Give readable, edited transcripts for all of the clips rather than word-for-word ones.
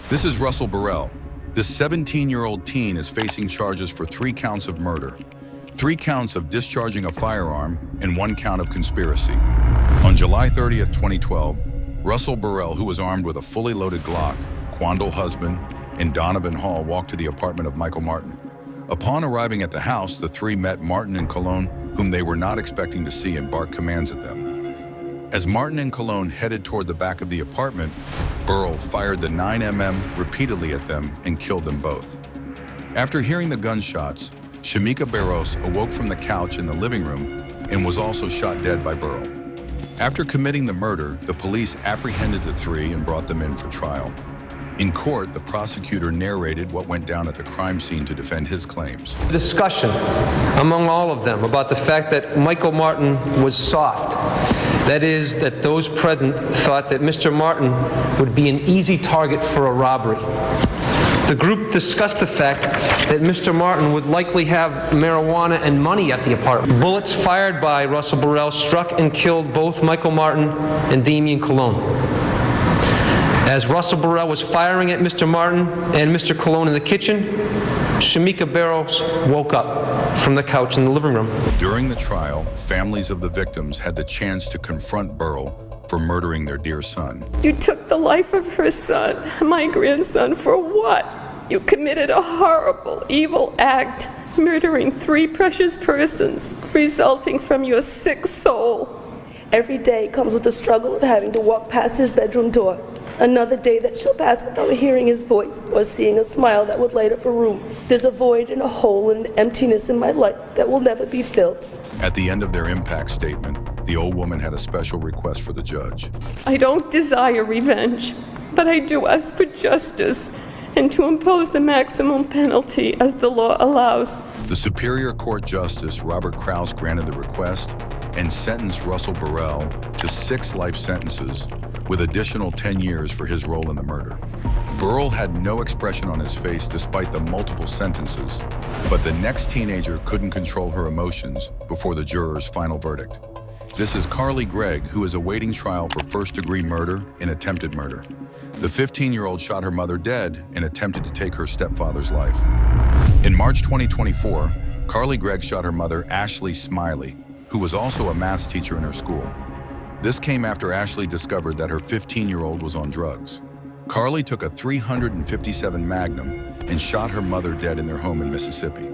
This is Russell Burrell. This 17-year-old teen is facing charges for 3 counts of murder, 3 counts of discharging a firearm, and 1 count of conspiracy. On July 30th, 2012, Russell Burrell, who was armed with a fully loaded Glock, Quandle Husband, and Donovan Hall walked to the apartment of Michael Martin. Upon arriving at the house, the 3 met Martin and Colon, whom they were not expecting to see, and barked commands at them. As Martin and Colon headed toward the back of the apartment, Burrell fired the 9mm repeatedly at them and killed them both. After hearing the gunshots, Shamika Barros awoke from the couch in the living room and was also shot dead by Burrell. After committing the murder, the police apprehended the 3 and brought them in for trial. In court, the prosecutor narrated what went down at the crime scene to defend his claims. Discussion among all of them about the fact that Michael Martin was soft. That is, that those present thought that Mr. Martin would be an easy target for a robbery. The group discussed the fact that Mr. Martin would likely have marijuana and money at the apartment. Bullets fired by Russell Burrell struck and killed both Michael Martin and Damian Colon. As Russell Burrell was firing at Mr. Martin and Mr. Colon in the kitchen, Shamika Barros woke up from the couch in the living room. During the trial, families of the victims had the chance to confront Burrell for murdering their dear son. You took the life of her son, my grandson, for what? You committed a horrible, evil act, murdering 3 precious persons, resulting from your sick soul. Every day comes with the struggle of having to walk past his bedroom door. Another day that she'll pass without hearing his voice or seeing a smile that would light up a room. There's a void and a hole and an emptiness in my life that will never be filled. At the end of their impact statement, the old woman had a special request for the judge. I don't desire revenge, but I do ask for justice and to impose the maximum penalty as the law allows. The Superior Court Justice Robert Kraus granted the request and sentenced Russell Burrell to 6 life sentences with additional 10 years for his role in the murder. Burrell had no expression on his face despite the multiple sentences, but the next teenager couldn't control her emotions before the juror's final verdict. This is Carly Gregg, who is awaiting trial for first-degree murder and attempted murder. The 15-year-old shot her mother dead and attempted to take her stepfather's life. In March 2024, Carly Gregg shot her mother, Ashley Smiley, who was also a math teacher in her school. This came after Ashley discovered that her 15-year-old was on drugs. Carly took a .357 Magnum and shot her mother dead in their home in Mississippi.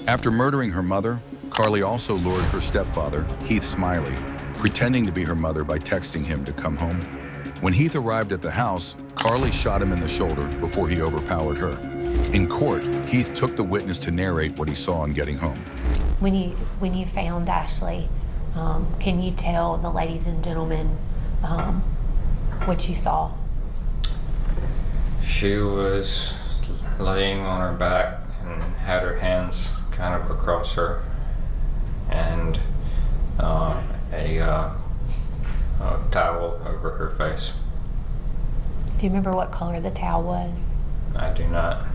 After murdering her mother, Carly also lured her stepfather, Heath Smiley, pretending to be her mother by texting him to come home. When Heath arrived at the house, Carly shot him in the shoulder before he overpowered her. In court, Heath took the witness to narrate what he saw on getting home. When you found Ashley, can you tell the ladies and gentlemen what you saw? She was laying on her back and had her hands kind of across her, and a towel over her face. Do you remember what color the towel was? I do not.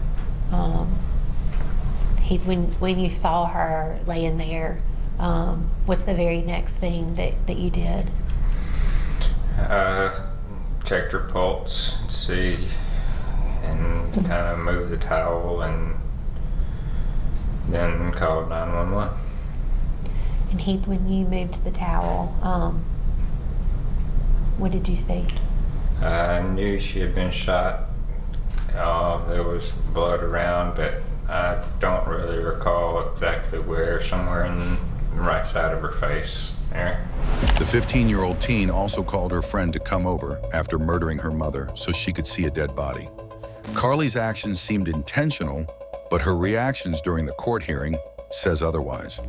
When you saw her laying there, what's the very next thing that you did? Checked her pulse, see, and kind of moved the towel, and then called 911. And Heath, when you moved the towel, what did you see? I knew she had been shot. There was blood around, but I don't really recall exactly where, somewhere in the right side of her face there. The 15-year-old teen also called her friend to come over after murdering her mother so she could see a dead body. Carly's actions seemed intentional, but her reactions during the court hearing says otherwise.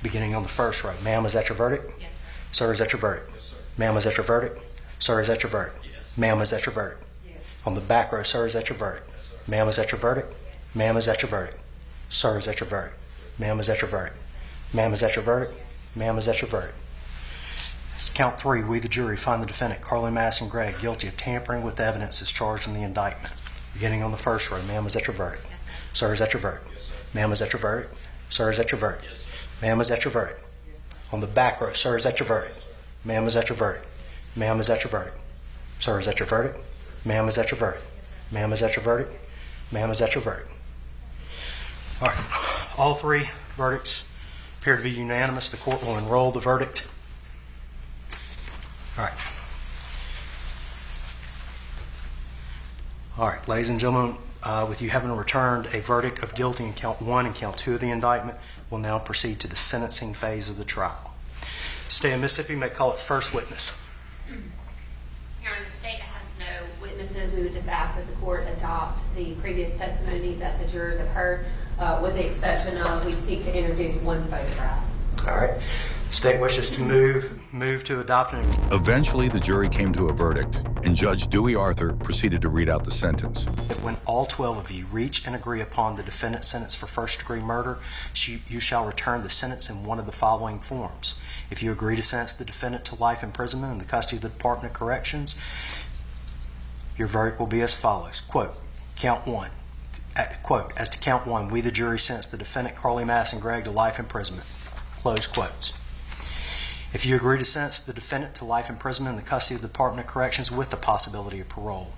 Beginning on the first row. Ma'am, is that your verdict? Yes. Sir, is that your verdict? Yes, sir. Ma'am, is that your verdict? Sir, is that your verdict? Yes. Ma'am, is that your verdict? Yes. On the back row, sir, is that your verdict? Yes, sir. Ma'am, is that your verdict? Ma'am, is that your verdict? Sir, is that your verdict? Ma'am, is that your verdict? Ma'am, is that your verdict? Ma'am, is that your verdict? Count 3, we the jury find the defendant, Carly Madison Gregg, guilty of tampering with evidence as charged in the indictment. Beginning on the first row, ma'am, is that your verdict? Yes, sir, is that your verdict? Yes, sir. Ma'am, is that your verdict? Sir, is that your verdict? Yes, sir. Ma'am, is that your verdict? Yes, sir. On the back row, sir, is that your verdict? Ma'am, is that your verdict? Ma'am, is that your verdict? Sir, is that your verdict? Ma'am, is that your verdict? Ma'am, is that your verdict? Ma'am, is that your verdict? All right. All three verdicts appear to be unanimous. The court will enroll the verdict. All right. All right, ladies and gentlemen, with you having returned a verdict of guilty in count 1 and count 2 of the indictment, we'll now proceed to the sentencing phase of the trial. State of Mississippi may call its first witness. Your Honor, the state has no witnesses. We would just ask that the court adopt the previous testimony that the jurors have heard, with the exception of we seek to introduce one photograph. All right. State wishes to move to adopt an... Eventually, the jury came to a verdict, and Judge Dewey Arthur proceeded to read out the sentence. When all 12 of you reach and agree upon the defendant's sentence for first-degree murder, you shall return the sentence in one of the following forms. If you agree to sentence the defendant to life imprisonment in the custody of the Department of Corrections, your verdict will be as follows. Quote, count 1. Quote, as to count 1, we the jury sentence the defendant Carly Madison Gregg to life imprisonment. Close quotes. If you agree to sentence the defendant to life imprisonment in the custody of the Department of Corrections with the possibility of parole,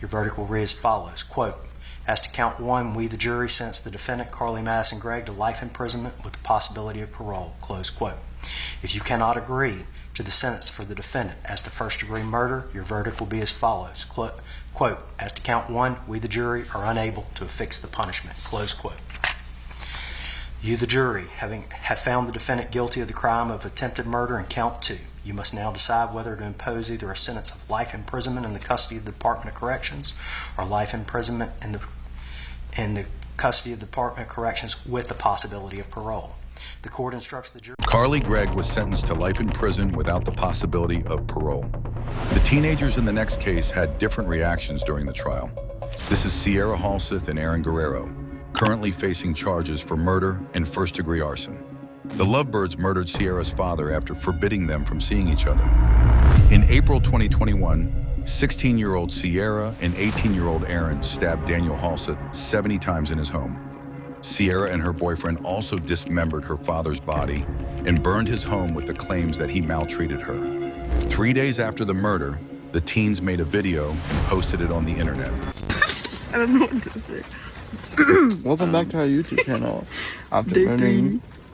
your verdict will read as follows. Quote, as to count 1, we the jury sentence the defendant Carly Madison Gregg to life imprisonment with the possibility of parole. Close quote. If you cannot agree to the sentence for the defendant as to first-degree murder, your verdict will be as follows. Quote, as to count 1, we the jury are unable to affix the punishment. Close quote. You, the jury, have found the defendant guilty of the crime of attempted murder in count 2. You must now decide whether to impose either a sentence of life imprisonment in the custody of the Department of Corrections or life imprisonment in the custody of the Department of Corrections with the possibility of parole. The court instructs the jury. Carly Gregg was sentenced to life in prison without the possibility of parole. The teenagers in the next case had different reactions during the trial. This is Sierra Halseth and Aaron Guerrero, currently facing charges for murder and first-degree arson. The Lovebirds murdered Sierra's father after forbidding them from seeing each other. In April 2021, 16-year-old Sierra and 18-year-old Aaron stabbed Daniel Halseth 70 times in his home. Sierra and her boyfriend also dismembered her father's body and burned his home with the claims that he maltreated her. 3 days after the murder, the teens made a video and posted it on the internet. I don't know what to say. Welcome back to our YouTube channel. After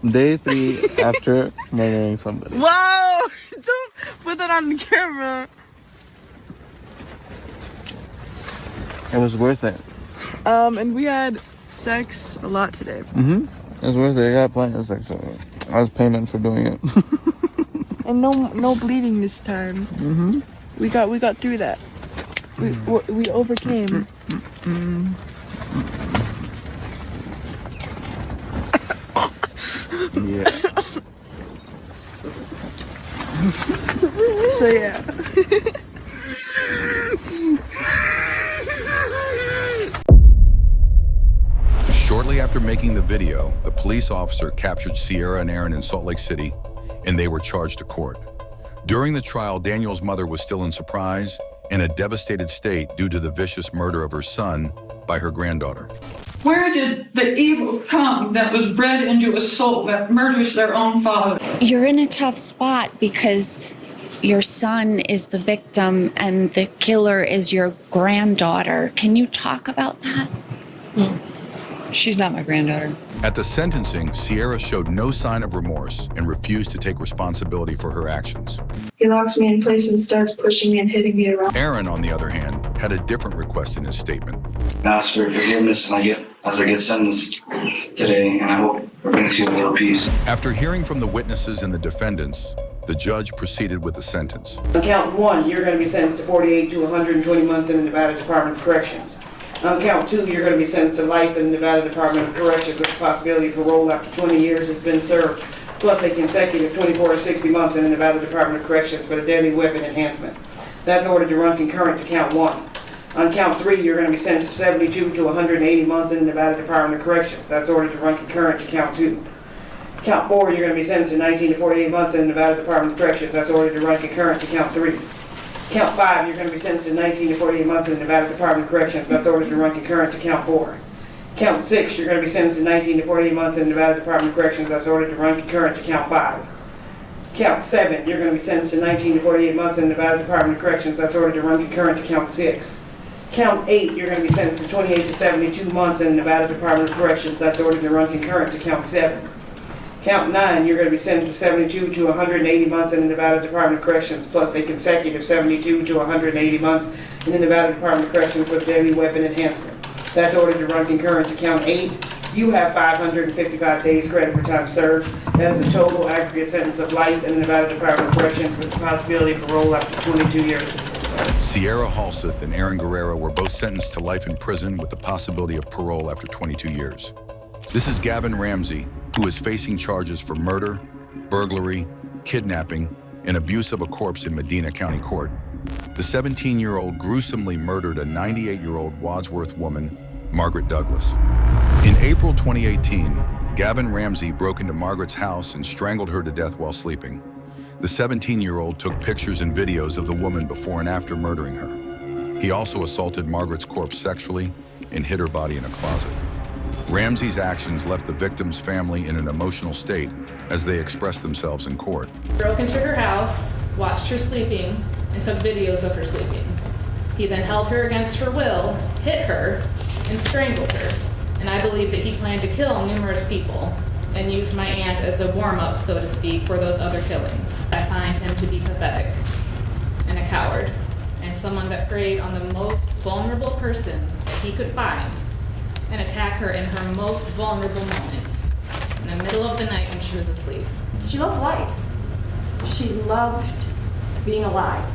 Day 3 after murdering somebody. Wow! Don't put that on the camera. It was worth it. And we had sex a lot today. It was worth it. I got plenty of sex. So I was payment for doing it. And no bleeding this time. We got through that. We overcame. Yeah. So yeah. Shortly after making the video, the police officer captured Sierra and Aaron in Salt Lake City, and they were charged to court. During the trial, Daniel's mother was still in surprise and a devastated state due to the vicious murder of her son by her granddaughter. Where did the evil come that was bred into a soul that murders their own father? You're in a tough spot because your son is the victim and the killer is your granddaughter. Can you talk about that? She's not my granddaughter. At the sentencing, Sierra showed no sign of remorse and refused to take responsibility for her actions. He locks me in place and starts pushing me and hitting me around. Aaron, on the other hand, had a different request in his statement. I ask for forgiveness as I get sentenced today, and I hope it brings you a little peace. After hearing from the witnesses and the defendants, the judge proceeded with the sentence. On count 1, you're going to be sentenced to 48 to 120 months in the Nevada Department of Corrections. On count 2, you're going to be sentenced to life in the Nevada Department of Corrections with the possibility of parole after 20 years has been served, plus a consecutive 24 to 60 months in the Nevada Department of Corrections for the deadly weapon enhancement. That's ordered to run concurrent to count 1. On count 3, you're going to be sentenced to 72 to 180 months in the Nevada Department of Corrections. That's ordered to run concurrent to count 2. Count 4, you're going to be sentenced to 19 to 48 months in the Nevada Department of Corrections. That's ordered to run concurrent to count 3. Count 5, you're going to be sentenced to 19 to 48 months in the Nevada Department of Corrections. That's ordered to run concurrent to count 4. Count 6, you're going to be sentenced to 19 to 48 months in the Nevada Department of Corrections. That's ordered to run concurrent to count 5. Count 7, you're going to be sentenced to 19 to 48 months in the Nevada Department of Corrections. That's ordered to run concurrent to count 6. Count 8, you're going to be sentenced to 28 to 72 months in the Nevada Department of Corrections. That's ordered to run concurrent to Count 7. Count 9, you're going to be sentenced to 72 to 180 months in the Nevada Department of Corrections, plus a consecutive 72 to 180 months in the Nevada Department of Corrections with deadly weapon enhancement. That's ordered to run concurrent to Count 8. You have 555 days credit for time served. That is a total aggregate sentence of life in the Nevada Department of Corrections with the possibility of parole after 22 years. Sierra Halseth and Aaron Guerrero were both sentenced to life in prison with the possibility of parole after 22 years. This is Gavin Ramsey, who is facing charges for murder, burglary, kidnapping, and abuse of a corpse in Medina County Court. The 17-year-old gruesomely murdered a 98-year-old Wadsworth woman, Margaret Douglas. In April 2018, Gavin Ramsey broke into Margaret's house and strangled her to death while sleeping. The 17-year-old took pictures and videos of the woman before and after murdering her. He also assaulted Margaret's corpse sexually and hid her body in a closet. Ramsey's actions left the victim's family in an emotional state as they expressed themselves in court. Broke into her house, watched her sleeping, and took videos of her sleeping. He then held her against her will, hit her, and strangled her. And I believe that he planned to kill numerous people and used my aunt as a warm-up, so to speak, for those other killings. I find him to be pathetic and a coward, and someone that preyed on the most vulnerable person that he could find and attack her in her most vulnerable moment, in the middle of the night when she was asleep. She loved life. She loved being alive.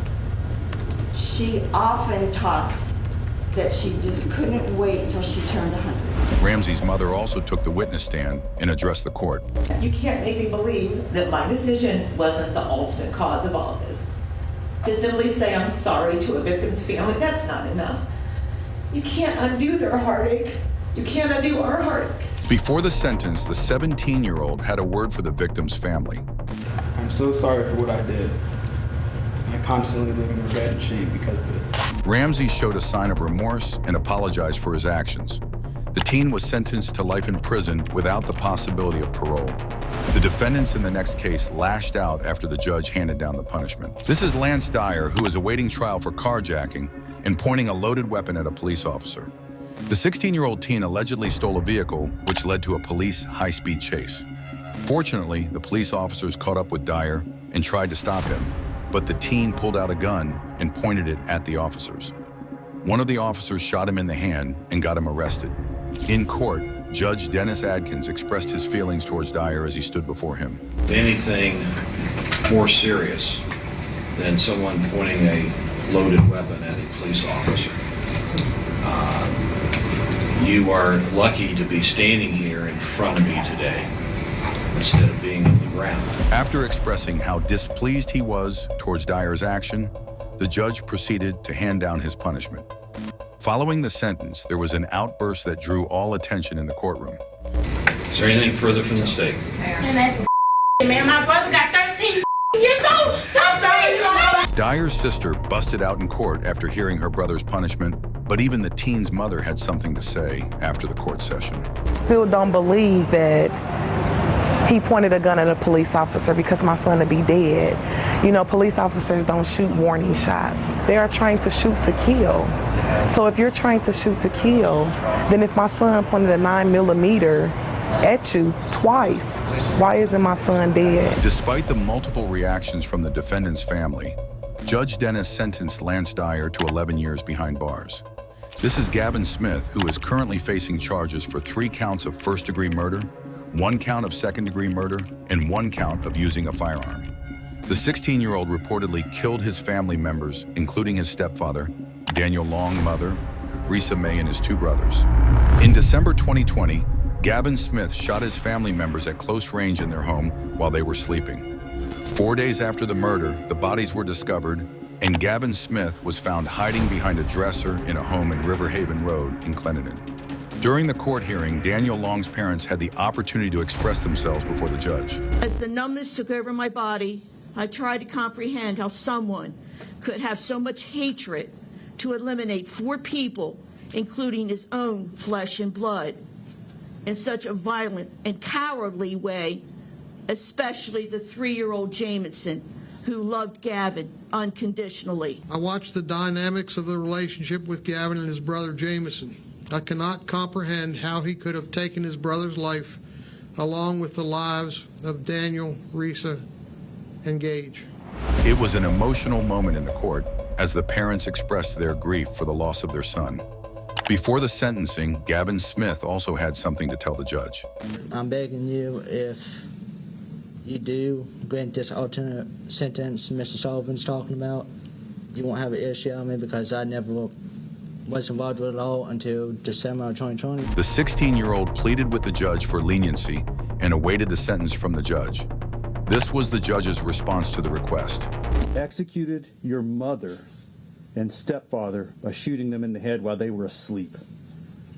She often talked that she just couldn't wait until she turned 100. Ramsey's mother also took the witness stand and addressed the court. You can't make me believe that my decision wasn't the ultimate cause of all of this. To simply say I'm sorry to a victim's family, that's not enough. You can't undo their heartache. You can't undo our heartache. Before the sentence, the 17-year-old had a word for the victim's family. I'm so sorry for what I did. I constantly live in regret and shame because of it. Ramsey showed a sign of remorse and apologized for his actions. The teen was sentenced to life in prison without the possibility of parole. The defendants in the next case lashed out after the judge handed down the punishment. This is Lance Dyer, who is awaiting trial for carjacking and pointing a loaded weapon at a police officer. The 16-year-old teen allegedly stole a vehicle, which led to a police high-speed chase. Fortunately, the police officers caught up with Dyer and tried to stop him, but the teen pulled out a gun and pointed it at the officers. One of the officers shot him in the hand and got him arrested. In court, Judge Dennis Adkins expressed his feelings towards Dyer as he stood before him. Anything more serious than someone pointing a loaded weapon at a police officer. You are lucky to be standing here in front of me today instead of being on the ground. After expressing how displeased he was towards Dyer's action, the judge proceeded to hand down his punishment. Following the sentence, there was an outburst that drew all attention in the courtroom. Is there anything further from the state? Man, my brother got 13 years old. Stop saying that! Dyer's sister busted out in court after hearing her brother's punishment, but even the teen's mother had something to say after the court session. Still don't believe that he pointed a gun at a police officer because my son would be dead. You know, police officers don't shoot warning shots. They are trying to shoot to kill. So if you're trying to shoot to kill, then if my son pointed a 9mm at you twice, why isn't my son dead? Despite the multiple reactions from the defendant's family, Judge Dennis sentenced Lance Dyer to 11 years behind bars. This is Gavin Smith, who is currently facing charges for 3 counts of first-degree murder, 1 count of second-degree murder, and 1 count of using a firearm. The 16-year-old reportedly killed his family members, including his stepfather, Daniel Long, mother, Risa May, and his 2 brothers. In December 2020, Gavin Smith shot his family members at close range in their home while they were sleeping. 4 days after the murder, the bodies were discovered, and Gavin Smith was found hiding behind a dresser in a home in River Haven Road in Clendenin. During the court hearing, Daniel Long's parents had the opportunity to express themselves before the judge. As the numbness took over my body, I tried to comprehend how someone could have so much hatred to eliminate 4 people, including his own flesh and blood, in such a violent and cowardly way, especially the 3-year-old Jamison, who loved Gavin unconditionally. I watched the dynamics of the relationship with Gavin and his brother Jameson. I cannot comprehend how he could have taken his brother's life along with the lives of Daniel, Risa, and Gage. It was an emotional moment in the court as the parents expressed their grief for the loss of their son. Before the sentencing, Gavin Smith also had something to tell the judge. I'm begging you, if you do grant this alternate sentence Mr. Sullivan's talking about, you won't have an issue on me because I never was involved with it all until December of 2020. The 16-year-old pleaded with the judge for leniency and awaited the sentence from the judge. This was the judge's response to the request. Executed your mother and stepfather by shooting them in the head while they were asleep.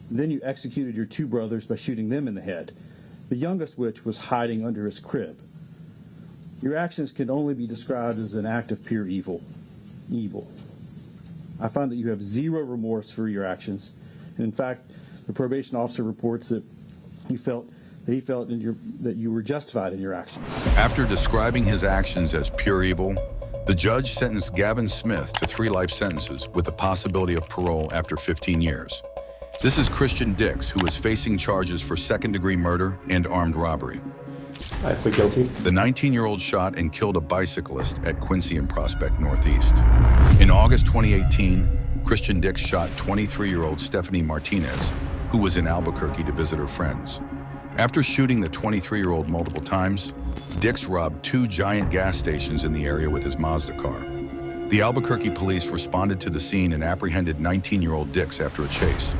Then you executed your two brothers by shooting them in the head, the youngest which was hiding under his crib. Your actions can only be described as an act of pure evil. Evil. I find that you have zero remorse for your actions. And in fact, the probation officer reports that he felt that you were justified in your actions. After describing his actions as pure evil, the judge sentenced Gavin Smith to 3 life sentences with the possibility of parole after 15 years. This is Christian Dix, who is facing charges for second-degree murder and armed robbery. I plead guilty. The 19-year-old shot and killed a bicyclist at Quincy and Prospect Northeast. In August 2018, Christian Dix shot 23-year-old Stephanie Martinez, who was in Albuquerque to visit her friends. After shooting the 23-year-old multiple times, Dix robbed 2 giant gas stations in the area with his Mazda car. The Albuquerque police responded to the scene and apprehended 19-year-old Dix after a chase.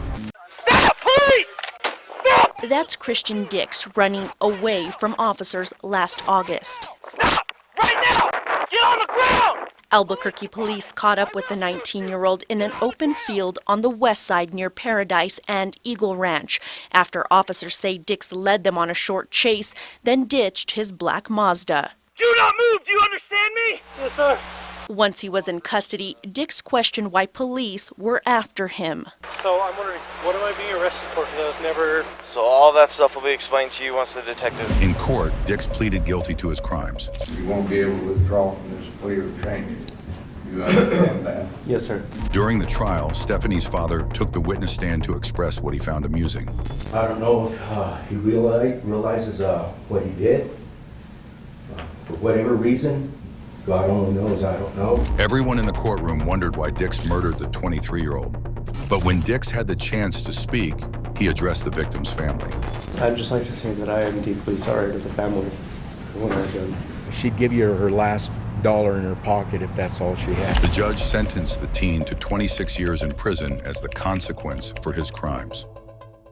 Stop, police! Stop! That's Christian Dix running away from officers last August. Stop! Right now! Get on the ground! Albuquerque police caught up with the 19-year-old in an open field on the west side near Paradise and Eagle Ranch, after officers say Dix led them on a short chase, then ditched his black Mazda. Do not move! Do you understand me? Yes, sir. Once he was in custody, Dix questioned why police were after him. So I'm wondering, what am I being arrested for? Because I was never... So all that stuff will be explained to you once the detective... In court, Dix pleaded guilty to his crimes. You won't be able to withdraw from this plea or change it. You understand that? Yes, sir. During the trial, Stephanie's father took the witness stand to express what he found amusing. I don't know if he realizes what he did. For whatever reason, God only knows, I don't know. Everyone in the courtroom wondered why Dix murdered the 23-year-old. But when Dix had the chance to speak, he addressed the victim's family. I'd just like to say that I am deeply sorry to the family for what I've done. She'd give you her last dollar in her pocket if that's all she had. The judge sentenced the teen to 26 years in prison as the consequence for his crimes.